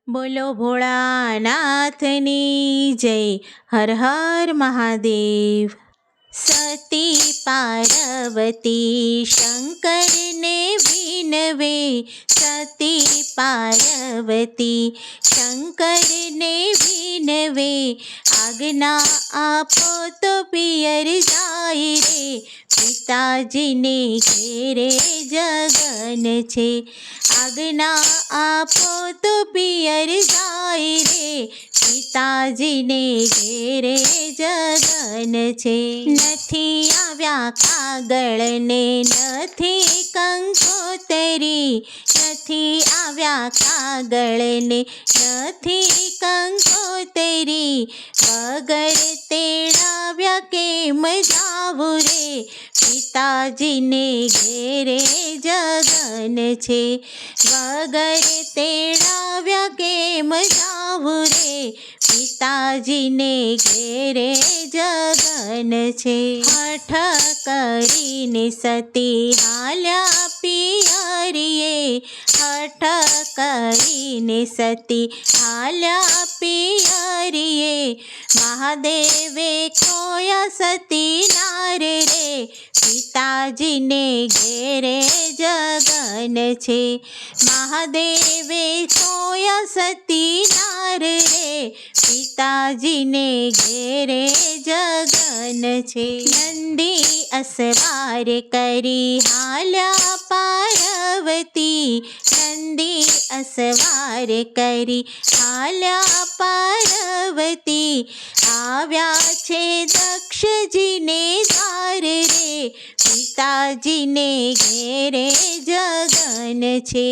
બોલો ભોળાનાથની જય. હર હર મહાદેવ. સતી પાર્વતી શંકરને વિનવે, સતી પાર્વતી શંકરને વિનવે, આજ્ઞા આપો તો પિયર જાય રે, પિતાજીને ઘેરે જગન છે. આજ્ઞા આપો તો પિયર જાય રે, પિતાજીને ઘેરે જગન છે. નથી આવ્યા કાગળને નથી કંકોતરી, નથી આવ્યા કાગળને નથી કંકોતરી, વગર તેડાવ્યા કેમ જાવું રે, પિતાજીને ઘેરે જગન છે. વગર તેડાવ્યા કેમ જાવું રે, પિતાજીને ઘેરે જગન છે. હઠ કરીને સતી હાલ્યા પિયરીએ, હઠ કરીને સતી હાલ્યા પિયરીએ, મહાદેવે ખોયા સતી નાર રે, પિતાજીને ઘેરે જગન છે. મહાદેવે ખોયા સતી નાર રે, પિતાજીને ઘેરે જગન છે. નંદી અસવાર કરી હાલ્યા પાર્વતી, નંદી અસવાર કરી હાલ્યા પાર્વતી, આવ્યા છે દક્ષજીને દ્વાર રે, પિતાજીને ઘેરે જગન છે.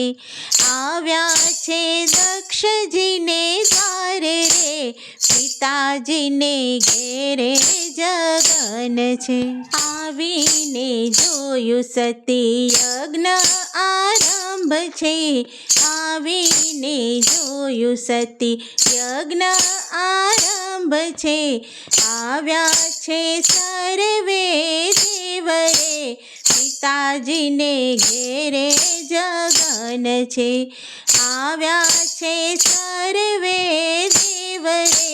આવ્યા છે દક્ષજીને દ્વાર રે, પિતાજીને ઘેરે જગન છે. આવીને જોયું સતી યજ્ઞ આરંભ છે, આવીને જોયું સતી યજ્ઞ આરંભ છે. આવ્યા છે સર્વે દેવ રે, પિતાજીને ઘેરે જગન છે. આવ્યા છે સર્વે દેવ રે,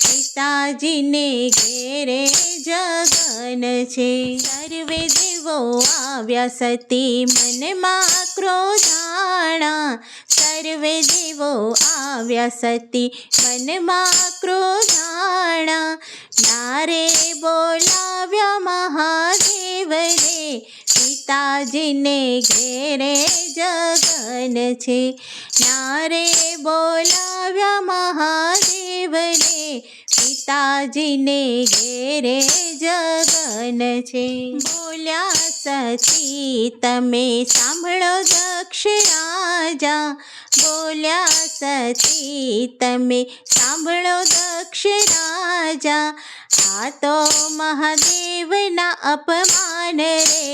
પિતાજીને ઘેરે જગન છે. સર્વે દેવો આવ્યા સતી મનમાં ક્રોધાણા, સર્વે દેવો આવ્યા સતી મનમાં ક્રોધાણા, નારે બોલાવ્યા મહાદેવ રે, પિતાજીને ઘેરે જગન છે. નારે બોલાવ્યા મહાદેવ રે, પિતાજીને ઘેરે જગન છે. બોલ્યા સતી તમે સાંભળો દક્ષ રાજા, બોલ્યા સતી તમે સાંભળો દક્ષ રાજા, આ તો મહાદેવના અપમાન રે,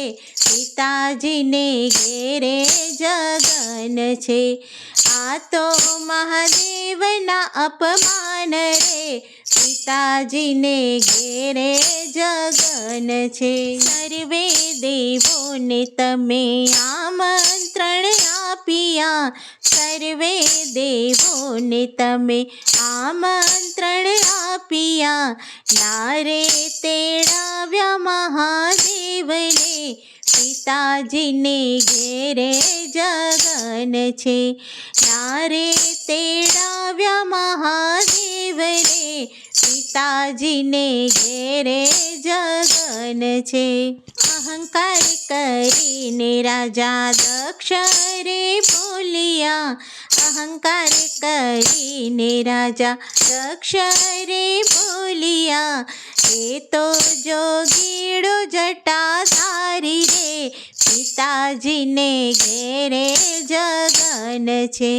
પિતાજીને ઘેરે જગન છે. આ તો મહાદેવના અપમાન રે, પિતાજીને ઘેરે જગન છે. સર્વે દેવોને તમે આમંત્રણ આપ્યા, સર્વે દેવોને તમે આમંત્રણ આપ્યા, નારે તેડાવ્યા મહાદેવને, પિતાજીને ઘેરે જગન છે. નારે તેડાવ્યા મહાદેવ રે, પિતાજીને ઘેરે જગન છે. અહંકાર કરીને રાજા દક્ષ રે બોલ્યા, અહંકાર કરીને રાજા દક્ષ રે બોલ્યા, એ તો જોગીડો જટાધારી રે, પિતાજીને ઘેરે જગન છે.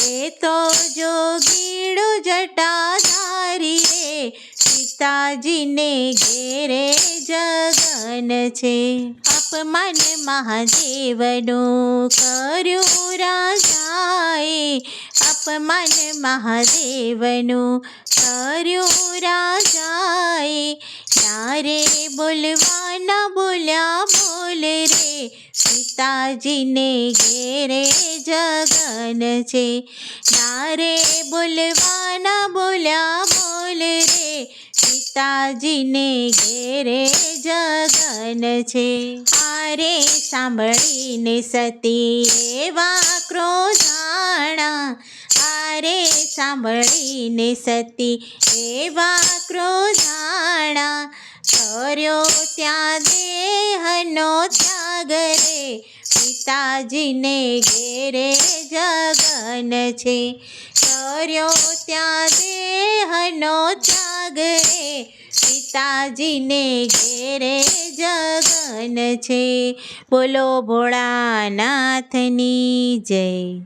એ તો જોગીડો જટાધારી રે, પિતાજીને ઘેરે જગન છે. અપમાન મહાદેવનું કર્યું રાજાએ, અપમાન મહાદેવનું કર્યું રાજાએ. નારે બોલવાના બોલ્યા બોલ રે, પિતાજીને ઘેરે જગન છે. નારે બોલવાના બોલ્યા બોલ રે, પિતાજીને ઘેરે જગન છે. આરે સાંભળીને સતી એવા ક્રોધાણા, આરે સાંભળીને સતી એવા ક્રોધાણા. કર્યો ત્યાં દેહનો ત્યાગ રે, પિતાજીને ઘેરે જગન છે. કર્યો ત્યાં દેહનો ત્યાગ રે, પિતાજીને ઘેરે જગન છે. બોલો ભોળાનાથની જય.